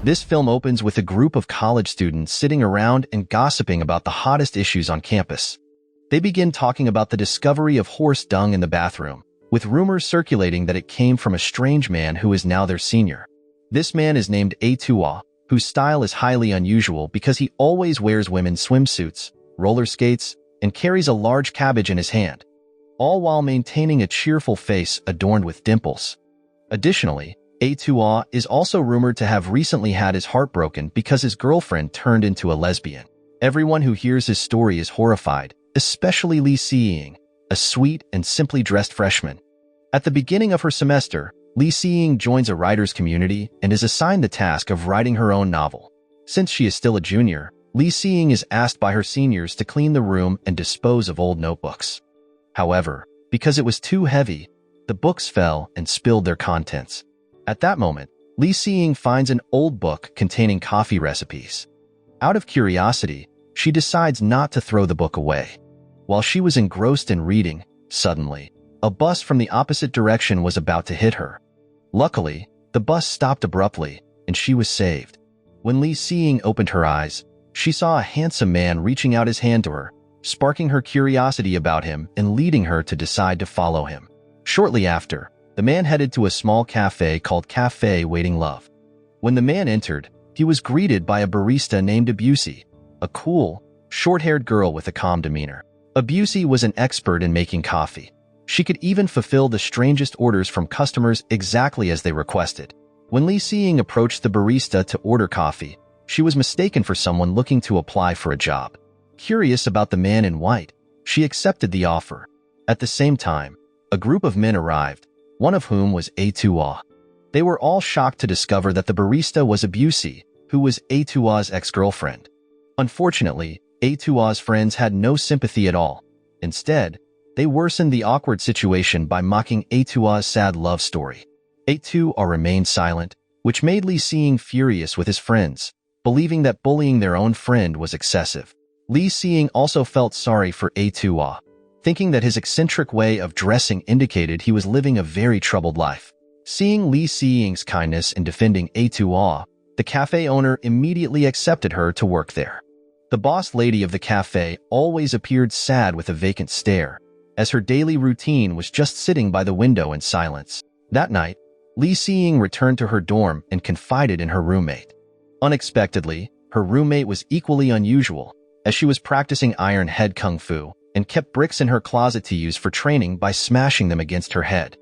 This film opens with a group of college students sitting around and gossiping about the hottest issues on campus. They begin talking about the discovery of horse dung in the bathroom, with rumors circulating that it came from a strange man who is now their senior. This man is named Atua, whose style is highly unusual because he always wears women's swimsuits, roller skates, and carries a large cabbage in his hand, all while maintaining a cheerful face adorned with dimples. Additionally, Atua is also rumored to have recently had his heart broken because his girlfriend turned into a lesbian. Everyone who hears his story is horrified, especially Lee Si-ying, a sweet and simply dressed freshman. At the beginning of her semester, Lee Si-ying joins a writer's community and is assigned the task of writing her own novel. Since she is still a junior, Lee Si-ying is asked by her seniors to clean the room and dispose of old notebooks. However, because it was too heavy, the books fell and spilled their contents. At that moment, Lee Si-ying finds an old book containing coffee recipes. Out of curiosity, she decides not to throw the book away. While she was engrossed in reading, suddenly, a bus from the opposite direction was about to hit her. Luckily, the bus stopped abruptly, and she was saved. When Lee Si-ying opened her eyes, she saw a handsome man reaching out his hand to her, sparking her curiosity about him and leading her to decide to follow him. Shortly after, the man headed to a small cafe called Cafe Waiting Love. When the man entered, he was greeted by a barista named Abusi, a cool, short-haired girl with a calm demeanor. Abusi was an expert in making coffee. She could even fulfill the strangest orders from customers exactly as they requested. When Lee Si-ying approached the barista to order coffee, she was mistaken for someone looking to apply for a job. Curious about the man in white, she accepted the offer. At the same time, a group of men arrived, one of whom was Atua. They were all shocked to discover that the barista was Abusi, who was Atua's ex-girlfriend. Unfortunately, Atua's friends had no sympathy at all. Instead, they worsened the awkward situation by mocking Atua's sad love story. Atua remained silent, which made Lee Si-ying furious with his friends, believing that bullying their own friend was excessive. Lee Si-ying also felt sorry for Atua, thinking that his eccentric way of dressing indicated he was living a very troubled life. Seeing Lee Si-ying's kindness in defending Atua, the cafe owner immediately accepted her to work there. The boss lady of the cafe always appeared sad with a vacant stare, as her daily routine was just sitting by the window in silence. That night, Lee Si-ying returned to her dorm and confided in her roommate. Unexpectedly, her roommate was equally unusual, as she was practicing iron head kung fu and kept bricks in her closet to use for training by smashing them against her head.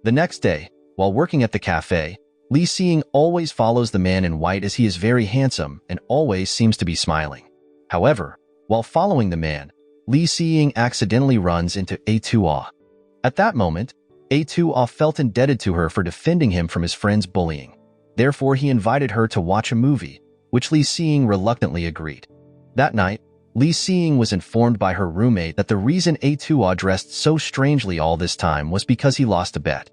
The next day, while working at the cafe, Lee Si-ying always follows the man in white as he is very handsome and always seems to be smiling. However, while following the man, Lee Si-ying accidentally runs into Atua. At that moment, Atua felt indebted to her for defending him from his friend's bullying. Therefore, he invited her to watch a movie, which Lee Si-ying reluctantly agreed. That night, Lee Si-ying was informed by her roommate that the reason Atua dressed so strangely all this time was because he lost a bet.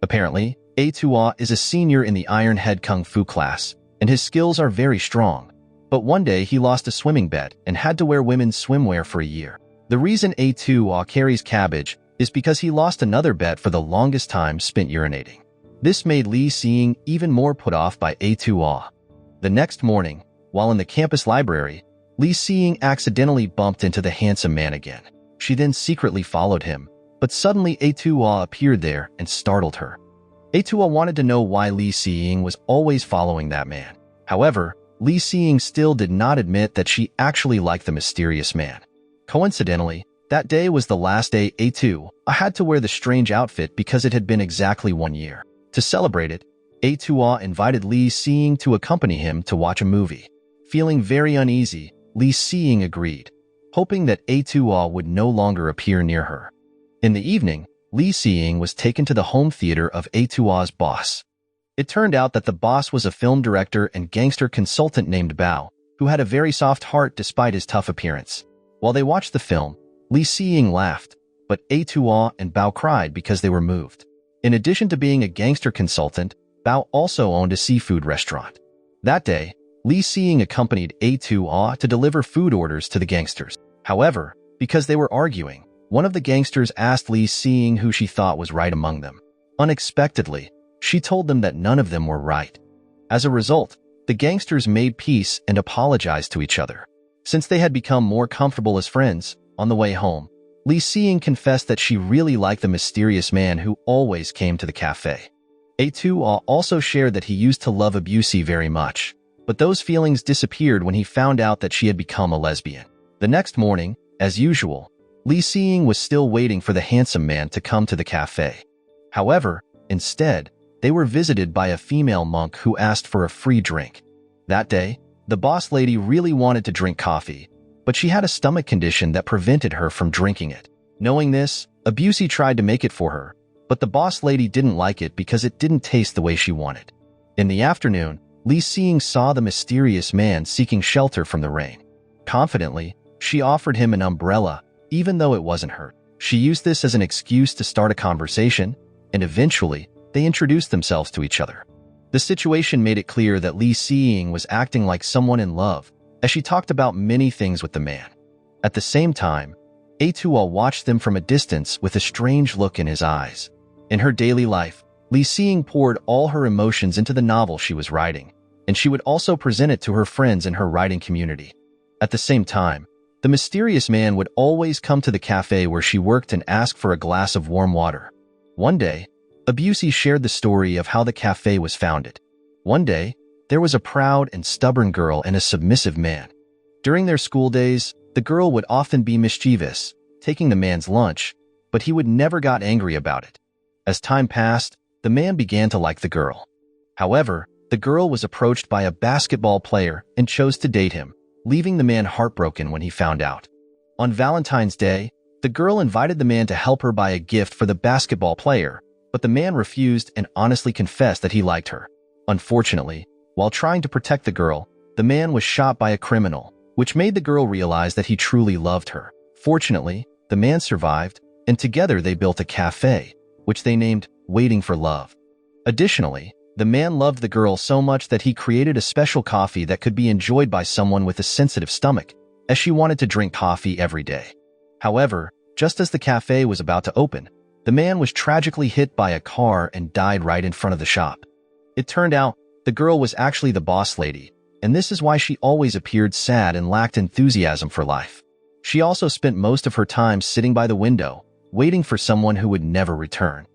Apparently, Atua is a senior in the Iron Head Kung Fu class, and his skills are very strong. But one day he lost a swimming bet and had to wear women's swimwear for a year. The reason Atua carries cabbage is because he lost another bet for the longest time spent urinating. This made Lee Si-ying even more put off by Atua. The next morning, while in the campus library, Lee Si-ying accidentally bumped into the handsome man again. She then secretly followed him, but suddenly Atua appeared there and startled her. Atua wanted to know why Lee Si-ying was always following that man. However, Lee Si-ying still did not admit that she actually liked the mysterious man. Coincidentally, that day was the last day Atua had to wear the strange outfit because it had been exactly 1 year. To celebrate it, Atua invited Lee Si-ying to accompany him to watch a movie. Feeling very uneasy, Lee Si-ying agreed, hoping that Atua would no longer appear near her. In the evening, Lee Si-ying was taken to the home theater of Atua's boss. It turned out that the boss was a film director and gangster consultant named Bao, who had a very soft heart despite his tough appearance. While they watched the film, Lee Si-ying laughed, but Atua and Bao cried because they were moved. In addition to being a gangster consultant, Bao also owned a seafood restaurant. That day, Lee Si-ying accompanied Atua to deliver food orders to the gangsters. However, because they were arguing, one of the gangsters asked Lee Si-ying who she thought was right among them. Unexpectedly, she told them that none of them were right. As a result, The gangsters made peace and apologized to each other. Since they had become more comfortable as friends, on the way home, Lee Seeing confessed that she really liked the mysterious man who always came to the cafe. A2A also shared that he used to love Abusey very much, but those feelings disappeared when he found out that she had become a lesbian. The next morning, as usual, Lee Seeing was still waiting for the handsome man to come to the cafe. However, instead, they were visited by a female monk who asked for a free drink. That day, the boss lady really wanted to drink coffee, but she had a stomach condition that prevented her from drinking it. Knowing this, Abusey tried to make it for her, but the boss lady didn't like it because it didn't taste the way she wanted. In the afternoon, Lee Seeing saw the mysterious man seeking shelter from the rain. Confidently, she offered him an umbrella, even though it wasn't her. She used this as an excuse to start a conversation, and eventually, they introduced themselves to each other. The situation made it clear that Lee Seeing was acting like someone in love, as she talked about many things with the man. At the same time, A2A watched them from a distance with a strange look in his eyes. In her daily life, Lee Seeing poured all her emotions into the novel she was writing, and she would also present it to her friends in her writing community. At the same time, the mysterious man would always come to the cafe where she worked and ask for a glass of warm water. One day, Abusey shared the story of how the cafe was founded. One day, there was a proud and stubborn girl and a submissive man. During their school days, the girl would often be mischievous, taking the man's lunch, but he would never got angry about it. As time passed, the man began to like the girl. However, the girl was approached by a basketball player and chose to date him, leaving the man heartbroken when he found out. On Valentine's Day, the girl invited the man to help her buy a gift for the basketball player, but the man refused and honestly confessed that he liked her. Unfortunately, while trying to protect the girl, the man was shot by a criminal, which made the girl realize that he truly loved her. Fortunately, the man survived, and together they built a cafe, which they named Waiting for Love. Additionally, the man loved the girl so much that he created a special coffee that could be enjoyed by someone with a sensitive stomach, as she wanted to drink coffee every day. However, just as the cafe was about to open, the man was tragically hit by a car and died right in front of the shop. It turned out, the girl was actually the boss lady, and this is why she always appeared sad and lacked enthusiasm for life. She also spent most of her time sitting by the window, waiting for someone who would never return.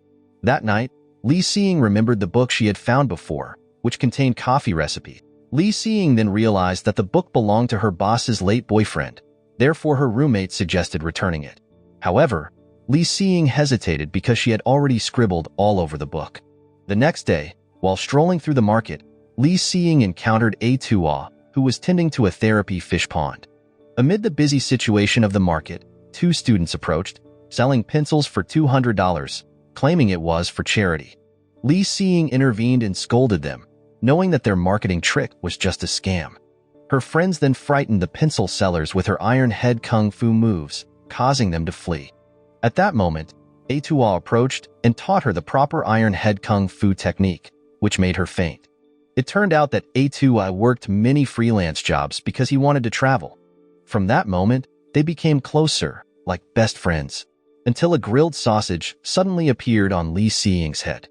That night, Lee Seeing remembered the book she had found before, which contained coffee recipes. Lee Seeing then realized that the book belonged to her boss's late boyfriend, therefore her roommate suggested returning it. However, Lee Seeing hesitated because she had already scribbled all over the book. The next day, while strolling through the market, Lee Seeing encountered A2A, who was tending to a therapy fish pond. Amid the busy situation of the market, two students approached, selling pencils for $200, claiming it was for charity. Lee Seeing intervened and scolded them, knowing that their marketing trick was just a scam. Her friends then frightened the pencil sellers with her iron head kung fu moves, causing them to flee. At that moment, A2A approached and taught her the proper iron head kung fu technique, which made her faint. It turned out that A2A worked many freelance jobs because he wanted to travel. From that moment, they became closer, like best friends, until a grilled sausage suddenly appeared on Lee Seeing's head.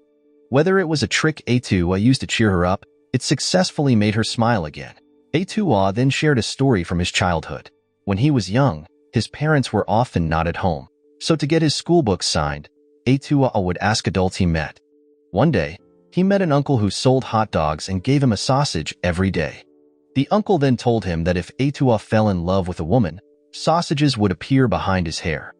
Whether it was a trick A2A used to cheer her up, it successfully made her smile again. A2A then shared a story from his childhood. When he was young, his parents were often not at home. So to get his school books signed, A2A would ask adults he met. One day, he met an uncle who sold hot dogs and gave him a sausage every day. The uncle then told him that if A2A fell in love with a woman, sausages would appear behind his hair.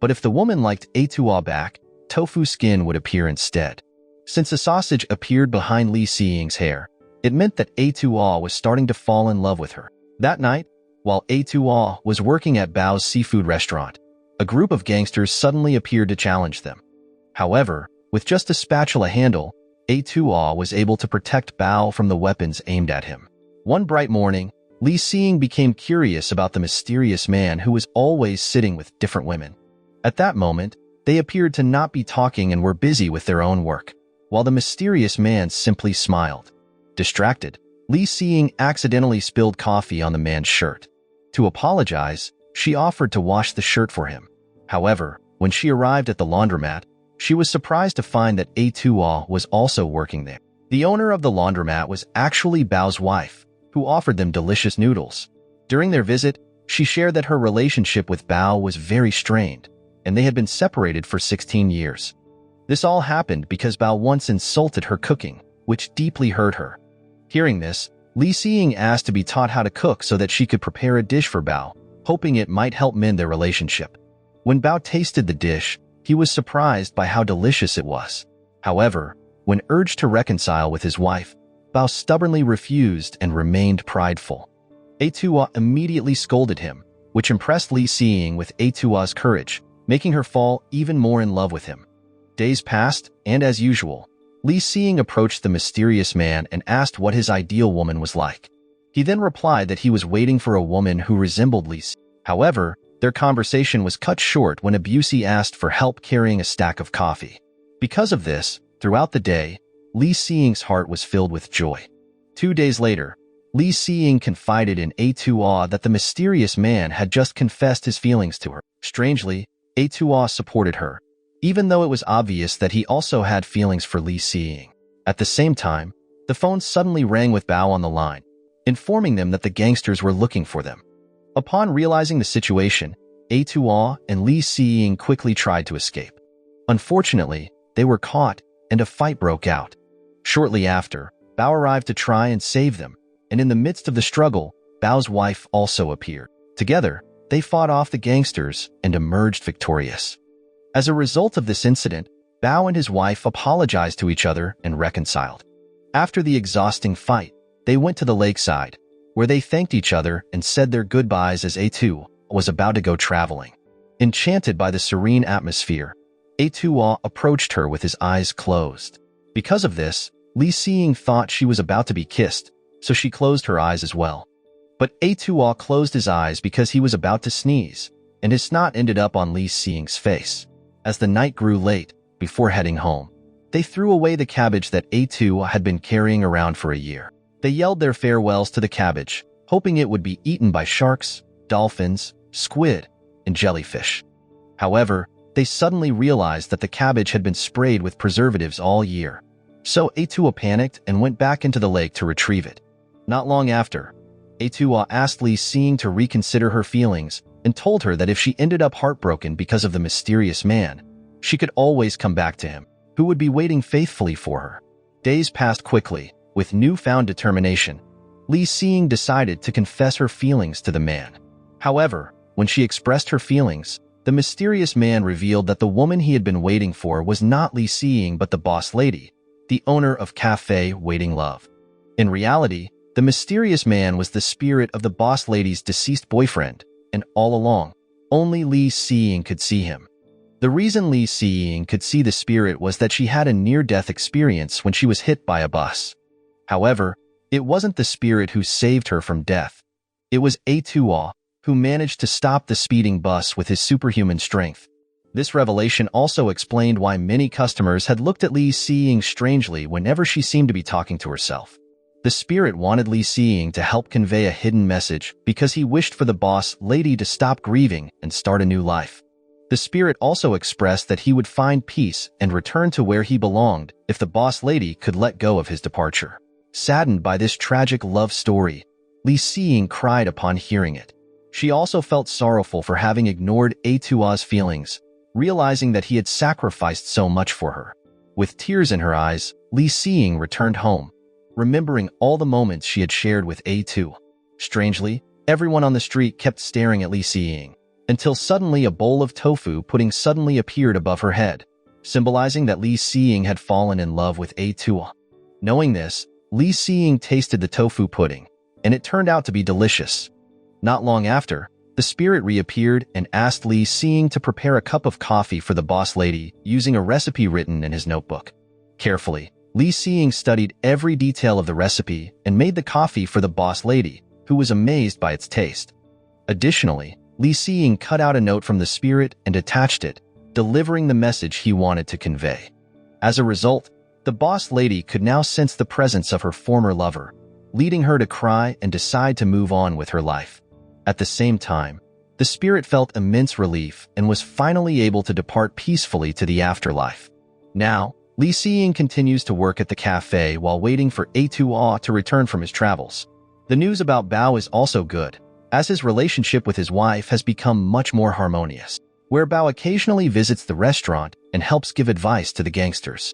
But if the woman liked A2A back, tofu skin would appear instead. Since a sausage appeared behind Lee Seeing's hair, it meant that A2A was starting to fall in love with her. That night, while A2A was working at Bao's seafood restaurant, a group of gangsters suddenly appeared to challenge them. However, with just a spatula handle, A2A was able to protect Bao from the weapons aimed at him. One bright morning, Lee Seeing became curious about the mysterious man who was always sitting with different women. At that moment, they appeared to not be talking and were busy with their own work, while the mysterious man simply smiled. Distracted, Lee Seeing accidentally spilled coffee on the man's shirt. To apologize, she offered to wash the shirt for him. However, when she arrived at the laundromat, she was surprised to find that A2A was also working there. The owner of the laundromat was actually Bao's wife, who offered them delicious noodles. During their visit, she shared that her relationship with Bao was very strained, and they had been separated for 16 years. This all happened because Bao once insulted her cooking, which deeply hurt her. Hearing this, Li Xiying asked to be taught how to cook so that she could prepare a dish for Bao, hoping it might help mend their relationship. When Bao tasted the dish, he was surprised by how delicious it was. However, when urged to reconcile with his wife, Bao stubbornly refused and remained prideful. Atua immediately scolded him, which impressed Li Xiying with Atua's courage, making her fall even more in love with him. Days passed, and as usual, Li Xiying approached the mysterious man and asked what his ideal woman was like. He then replied that he was waiting for a woman who resembled Li Xiying. However, their conversation was cut short when Abusi asked for help carrying a stack of coffee. Because of this, throughout the day, Li Xiying's heart was filled with joy. 2 days later, Li Xiying confided in Atua that the mysterious man had just confessed his feelings to her. Strangely, Atua supported her, even though it was obvious that he also had feelings for Li Xiying. At the same time, the phone suddenly rang with Bao on the line, informing them that the gangsters were looking for them. Upon realizing the situation, Atua and Li Xiying quickly tried to escape. Unfortunately, they were caught, and a fight broke out. Shortly after, Bao arrived to try and save them, and in the midst of the struggle, Bao's wife also appeared. Together, they fought off the gangsters and emerged victorious. As a result of this incident, Bao and his wife apologized to each other and reconciled. After the exhausting fight, they went to the lakeside, where they thanked each other and said their goodbyes as Atua was about to go traveling. Enchanted by the serene atmosphere, Atua approached her with his eyes closed. Because of this, Li Xiying thought she was about to be kissed, so she closed her eyes as well. But Atua closed his eyes because he was about to sneeze, and his snot ended up on Li Xiying's face. As the night grew late, before heading home, they threw away the cabbage that Atua had been carrying around for a year. They yelled their farewells to the cabbage, hoping it would be eaten by sharks, dolphins, squid, and jellyfish. However, they suddenly realized that the cabbage had been sprayed with preservatives all year. So Atua panicked and went back into the lake to retrieve it. Not long after, Atua asked Li Xiying to reconsider her feelings and told her that if she ended up heartbroken because of the mysterious man, she could always come back to him, who would be waiting faithfully for her. Days passed quickly. With newfound determination, Li Xiying decided to confess her feelings to the man. However, when she expressed her feelings, the mysterious man revealed that the woman he had been waiting for was not Li Xiying but the boss lady, the owner of Cafe Waiting Love. In reality, the mysterious man was the spirit of the boss lady's deceased boyfriend, and all along, only Li Xiying could see him. The reason Li Xiying could see the spirit was that she had a near-death experience when she was hit by a bus. However, it wasn't the spirit who saved her from death. It was Atua, who managed to stop the speeding bus with his superhuman strength. This revelation also explained why many customers had looked at Li Xiying strangely whenever she seemed to be talking to herself. The spirit wanted Li Xiying to help convey a hidden message because he wished for the boss lady to stop grieving and start a new life. The spirit also expressed that he would find peace and return to where he belonged if the boss lady could let go of his departure. Saddened by this tragic love story, Li Xiying cried upon hearing it. She also felt sorrowful for having ignored Atua's feelings, realizing that he had sacrificed so much for her. With tears in her eyes, Li Xiying returned home, remembering all the moments she had shared with Atua. Strangely, everyone on the street kept staring at Li Xiying, until suddenly a bowl of tofu pudding suddenly appeared above her head, symbolizing that Li Xiying had fallen in love with Atua. Knowing this, Li Xiying tasted the tofu pudding, and it turned out to be delicious. Not long after, the spirit reappeared and asked Li Xiying to prepare a cup of coffee for the boss lady using a recipe written in his notebook. Carefully, Li Xiying studied every detail of the recipe and made the coffee for the boss lady, who was amazed by its taste. Additionally, Li Xiying cut out a note from the spirit and attached it, delivering the message he wanted to convey. As a result, the boss lady could now sense the presence of her former lover, leading her to cry and decide to move on with her life. At the same time, the spirit felt immense relief and was finally able to depart peacefully to the afterlife. Now, Lee Si-ying continues to work at the cafe while waiting for A2A to return from his travels. The news about Bao is also good, as his relationship with his wife has become much more harmonious, where Bao occasionally visits the restaurant and helps give advice to the gangsters.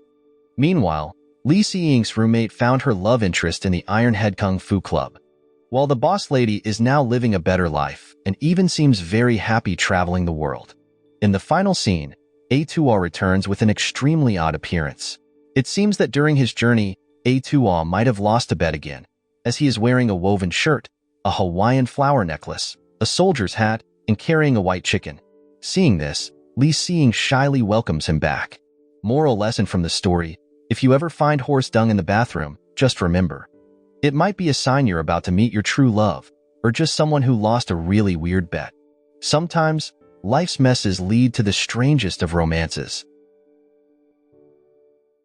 Meanwhile, Lee Si-ying's roommate found her love interest in the Ironhead Kung Fu Club, while the boss lady is now living a better life and even seems very happy traveling the world. In the final scene, A2A returns with an extremely odd appearance. It seems that during his journey, A2A might have lost a bet again, as he is wearing a woven shirt, a Hawaiian flower necklace, a soldier's hat, and carrying a white chicken. Seeing this, Lee Si-ying shyly welcomes him back. Moral lesson from the story: if you ever find horse dung in the bathroom, just remember, it might be a sign you're about to meet your true love, or just someone who lost a really weird bet. Sometimes, life's messes lead to the strangest of romances.